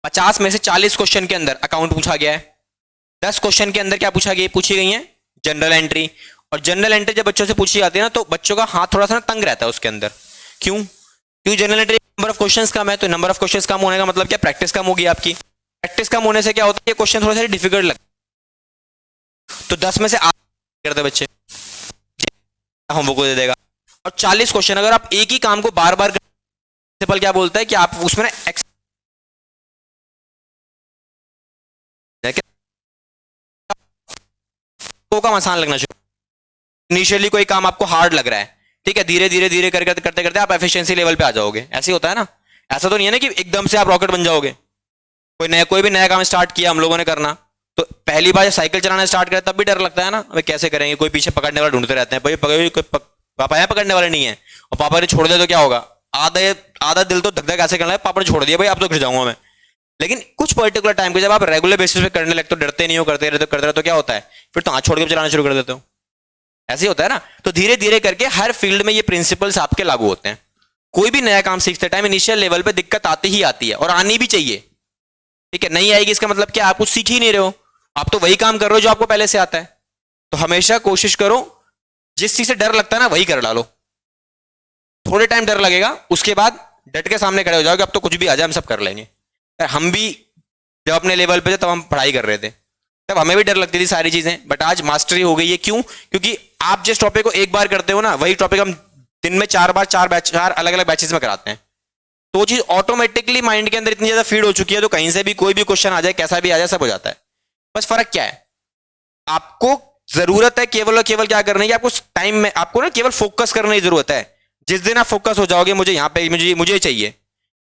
50 में से 40 क्वेश्चन के अंदर अकाउंट पूछा गया है, 10 क्वेश्चन के अंदर क्या पूछी गई है? General entry. और जनरल एंट्री जब बच्चों से पूछी जाती है ना, तो बच्चों का हाथ थोड़ा सा ना तंग रहता है उसके अंदर। क्यों? क्योंकि general entry number of questions कम है, तो नंबर ऑफ क्वेश्चंस कम होने का मतलब क्या? प्रैक्टिस कम होगी आपकी। प्रैक्टिस कम होने से क्या होता है? ये क्वेश्चन थोड़ा सा डिफिकल्ट लगता है, तो 10 में से 8 करते बच्चे होमवर्क को दे देगा। और 40 क्वेश्चन अगर आप एक ही काम को बार बार, प्रिंसिपल क्या बोलता है कि आप उसमें ना काम आसान लगना चाहिए। इनिशियली कोई काम आपको हार्ड लग रहा है, ठीक है, धीरे धीरे धीरे करते करते करते आप एफिशिएंसी लेवल पे आ जाओगे। ऐसे ही होता है ना, ऐसा तो नहीं है ना कि एकदम से आप रॉकेट बन जाओगे। कोई भी नया काम स्टार्ट किया हम लोगों ने करना, तो पहली बार साइकिल चलाना स्टार्ट करें तब भी डर लगता है ना, अबे कैसे करेंगे, कोई पीछे पकड़ने वाला ढूंढते रहते हैं, पापा यहाँ पकड़ने वाले नहीं है, और पापा ने छोड़ दिया तो क्या होगा? आधा दिल तो धक धक ऐसे करना है, पापा ने छोड़ दिया भाई अब तो गिर जाऊंगा मैं। लेकिन कुछ पर्टिकुलर टाइम पे जब आप रेगुलर बेसिस पे करने लगते हो, डरते नहीं हो, करते रहते हो, तो क्या होता है? फिर तो हाथ छोड़ के चलाना शुरू कर देते हो। ऐसे ही होता है ना। तो धीरे धीरे करके हर फील्ड में ये प्रिंसिपल्स आपके लागू होते हैं। कोई भी नया काम सीखते टाइम इनिशियल लेवल पे दिक्कत आती ही आती है, और आनी भी चाहिए, ठीक है। नहीं आएगी इसका मतलब क्या, आप कुछ सीख ही नहीं रहे हो, आप तो वही काम कर रहे हो जो आपको पहले से आता है। तो हमेशा कोशिश करो जिस चीज से डर लगता है ना वही कर डालो। थोड़े टाइम डर लगेगा, उसके बाद डट के सामने खड़े हो जाओगे, अब तो कुछ भी आ जाए हम सब कर लेंगे। हम भी जब अपने लेवल पे थे तब हम पढ़ाई कर रहे थे, तब हमें भी डर लगती थी सारी चीजें, बट आज मास्टरी हो गई है। क्यों? क्योंकि आप जिस टॉपिक को एक बार करते हो ना, वही टॉपिक हम दिन में 4 बार 4 अलग अलग बैचेस में कराते हैं। तो वो चीज ऑटोमेटिकली माइंड के अंदर इतनी ज्यादा फीड हो चुकी है, तो कहीं से भी कोई भी क्वेश्चन आ जाए, कैसा भी आ जाए, सब हो जाता है। बस फर्क क्या है, आपको जरूरत है केवल और केवल क्या करने की, आपको टाइम में आपको ना केवल फोकस करने की जरूरत है। जिस दिन आप फोकस हो जाओगे, मुझे यहाँ पे मुझे चाहिए,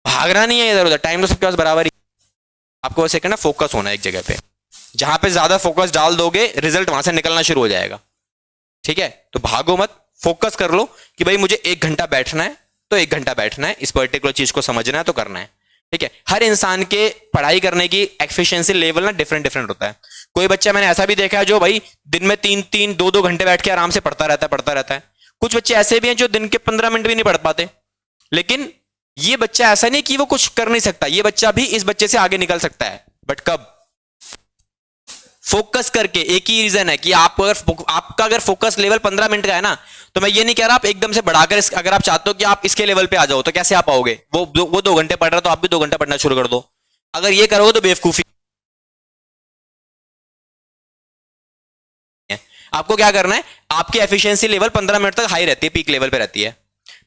भागना नहीं है इधर उधर, टाइम तो सबके पास बराबर ही। आपको बस ना फोकस होना है एक जगह पे, जहां पे ज्यादा फोकस डाल दोगे रिजल्ट वहां से निकलना शुरू हो जाएगा, ठीक है। तो भागो मत, फोकस कर लो कि भाई मुझे 1 घंटा बैठना है, तो 1 घंटा बैठना है, इस पर्टिकुलर चीज को समझना है तो करना है, ठीक है। हर इंसान के पढ़ाई करने की एफिशिएंसी लेवल ना डिफरेंट डिफरेंट होता है। कोई बच्चा मैंने ऐसा भी देखा है जो भाई दिन में 3-3 2-2 घंटे बैठ के आराम से पढ़ता रहता है। कुछ बच्चे ऐसे भी हैं जो दिन के 15 मिनट भी नहीं पढ़ पाते। लेकिन ये बच्चा ऐसा नहीं कि वो कुछ कर नहीं सकता, ये बच्चा भी इस बच्चे से आगे निकल सकता है, बट कब? फोकस करके। एक ही रीजन है कि आपका अगर फोकस लेवल 15 मिनट का है ना, तो मैं ये नहीं कह रहा आप एकदम से बढ़ाकर, अगर आप चाहते हो कि आप इसके लेवल पे आ जाओ, तो कैसे आ पाओगे? वो 2 घंटे पढ़ रहा है तो आप भी 2 घंटा पढ़ना शुरू कर दो। अगर ये करोगे तो बेवकूफी है। आपको क्या करना है, आपकी एफिशिएंसी लेवल 15 मिनट तक हाई रहती है, पीक लेवल पे रहती है।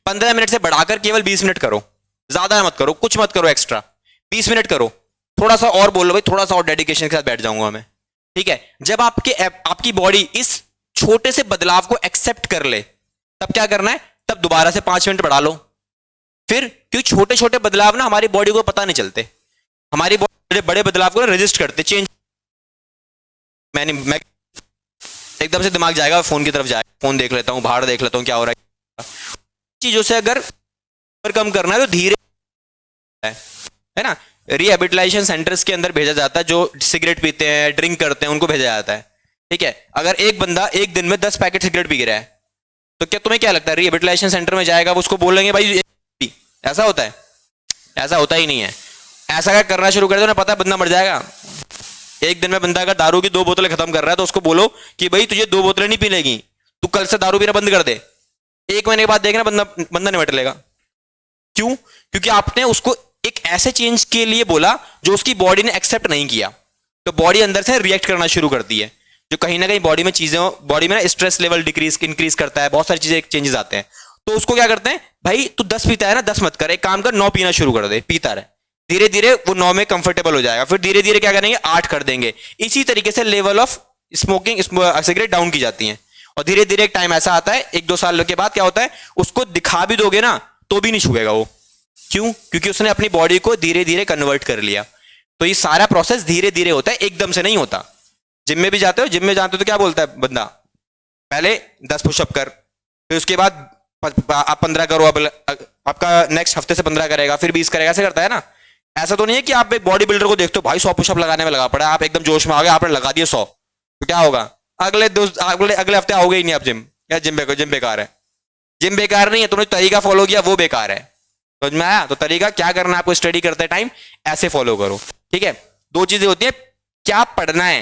15 मिनट से बढ़ाकर केवल 20 मिनट करो, ज्यादा मत करो, कुछ मत करो एक्स्ट्रा, 20 मिनट करो। थोड़ा सा और बोलो भाई, थोड़ा सा और डेडिकेशन के साथ बैठ जाऊंगा मैं, ठीक है। जब आपकी बॉडी इस छोटे से बदलाव को एक्सेप्ट कर ले, तब क्या करना है, तब दोबारा से 5 मिनट बढ़ा लो। फिर क्योंकि छोटे छोटे बदलाव ना हमारी बॉडी को पता नहीं चलते, हमारी बॉडी बड़े बदलाव को रजिस्ट करते, चेंज। मैं एकदम से दिमाग जाएगा फोन की तरफ जाएगा, फोन देख लेता हूं, बाहर देख लेता हूं क्या हो रहा है। चीजों से अगर कम करना है तो धीरे है ना, रिहेबिलिटेशन सेंटर्स के अंदर भेजा जाता है, जो सिगरेट पीते हैं, ड्रिंक करते हैं, उनको भेजा जाता है, ठीक है। अगर एक बंदा एक दिन में 10 पैकेट सिगरेट पी रहा है, तो क्या तुम्हें क्या लगता है रिहेबिलिटेशन सेंटर में जाएगा, उसको बोलेंगे भाई ऐसा होता है? ऐसा होता ही नहीं है। ऐसा अगर करना शुरू कर दो ना, पता है बंदा मर जाएगा। एक दिन में बंदा अगर दारू की 2 बोतलें खत्म कर रहा है, तो उसको बोलो कि भाई तुझे 2 बोतलें नहीं पीनेगी, तू कल से दारू पीना बंद कर दे। 1 महीने के बाद देखना बंदा निपट लेगा। क्यों? क्योंकि आपने उसको एक ऐसे चेंज के लिए बोला जो उसकी बॉडी ने एक्सेप्ट नहीं किया, तो बॉडी अंदर से रिएक्ट करना शुरू करती है, जो कहीं ना कहीं बॉडी में स्ट्रेस लेवल इंक्रीज करता है, बहुत सारी चीजें चेंजेस आते हैं। तो उसको क्या करते हैं, भाई तू 10 पीता है ना, 10 मत कर, एक काम कर 9 पीना शुरू कर दे, पीता रहे। धीरे धीरे वो 9 में कंफर्टेबल हो जाएगा, फिर धीरे धीरे क्या करेंगे 8 कर देंगे। इसी तरीके से level of smoking cigarette down की जाती है, और धीरे धीरे एक टाइम ऐसा आता है, 1-2 साल के बाद क्या होता है, उसको दिखा भी दोगे ना तो भी नहीं छूएगा वो। क्यों? क्योंकि उसने अपनी बॉडी को धीरे धीरे कन्वर्ट कर लिया। तो ये सारा प्रोसेस धीरे धीरे होता है, एकदम से नहीं होता। जिम में भी जाते हो, जिम में जाते हो तो क्या बोलता है बंदा, पहले 10 पुशअप कर, फिर उसके बाद आप 15 करो, अब आपका नेक्स्ट हफ्ते से 15 करेगा, फिर 20 करेगा, ऐसे करता है ना। ऐसा तो नहीं है कि आप एक बॉडी बिल्डर को देखते हो भाई 100 पुशअप लगाने में लगा पड़ा है, आप एकदम जोश में आ गए, आपने लगा दिए 100, तो क्या होगा, अगले हफ्ते आओगे ही नहीं आप जिम। या जिम बेकार है। जिम बेकार नहीं है, तुमने तरीका फॉलो किया वो बेकार है, समझ में आया? तो तरीका क्या करना है, आपको स्टडी करते टाइम ऐसे फॉलो करो, ठीक है। 2 चीजें होती है, क्या पढ़ना है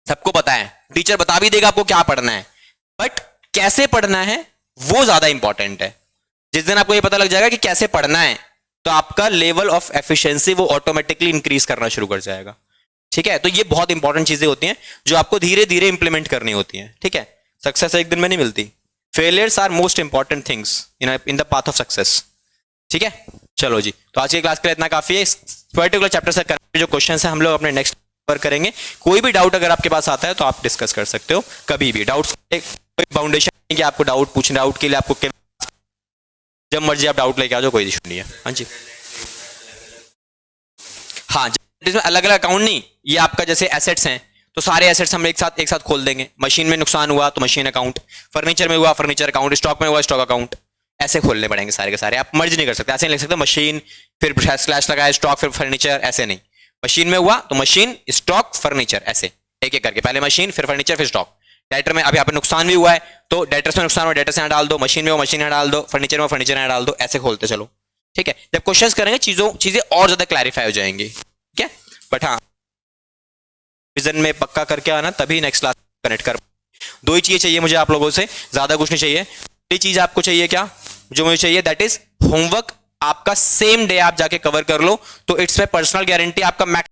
सबको पता है, टीचर बता भी देगा आपको क्या पढ़ना है, बट कैसे पढ़ना है वो ज्यादा इंपॉर्टेंट है। जिस दिन आपको ये पता लग जाएगा कि कैसे पढ़ना है, तो आपका लेवल ऑफ एफिशिएंसी वो ऑटोमेटिकली इंक्रीज करना शुरू कर जाएगा, ठीक है। तो ये बहुत इंपॉर्टेंट चीजें होती हैं जो आपको धीरे धीरे इंप्लीमेंट करनी होती हैं, ठीक है। सक्सेस एक दिन में नहीं मिलती, failures are most important things in the path of success, ठीक है। चलो जी, तो आज की क्लास के लिए इतना काफी है। इस पर्टिकुलर चैप्टर से जो क्वेश्चन है हम लोग अपने नेक्स्ट पर करेंगे। कोई भी डाउट अगर आपके पास आता है तो आप डिस्कस कर सकते हो कभी भी। डाउट्स कोई बाउंडेशन नहीं कि आपको डाउट पूछना, डाउट के लिए आपको जब मर्जी आप डाउट लेके आ जाओ, कोई इशू नहीं है। हाँ जी, हाँ, इसमें अलग अलग अकाउंट नहीं, ये आपका जैसे एसेट्स हैं तो सारे एसेट्स हम एक साथ खोल देंगे। मशीन में नुकसान हुआ तो मशीन अकाउंट, फर्नीचर में हुआ फर्नीचर अकाउंट, स्टॉक में हुआ स्टॉक अकाउंट, ऐसे खोलने पड़ेंगे सारे के सारे। आप मर्ज नहीं कर सकते, ऐसे नहीं लिख सकते मशीन फिर स्लैश लगाया स्टॉक फिर फर्नीचर, ऐसे नहीं। मशीन में हुआ तो मशीन स्टॉक फर्नीचर, ऐसे एक एक करके, पहले मशीन फिर फर्नीचर फिर स्टॉक, डेटर में, अब यहाँ पे नुकसान भी हुआ है तो डेटर्स में नुकसान हुआ, डेटर से यहाँ डाल दो, मशीन में वो मशीन यहाँ डाल दो, फर्नीचर में फर्नीचर यहाँ डाल दो, ऐसे खोलते चलो। ठीक है, जब क्वेश्चंस करेंगे चीजें और ज्यादा क्लैरिफाई हो जाएंगी। ठीक है, बट हाँ विजन में पक्का करके आना, तभी नेक्स्ट क्लास कनेक्ट कर। दो ही चीजें चाहिए मुझे आप लोगों से, ज्यादा कुछ नहीं चाहिए। पहली चीज आपको चाहिए क्या, जो मुझे चाहिए दैट इज होमवर्क आपका सेम डे आप जाके कवर कर लो, तो इट्स माय पर्सनल गारंटी आपका मैक्स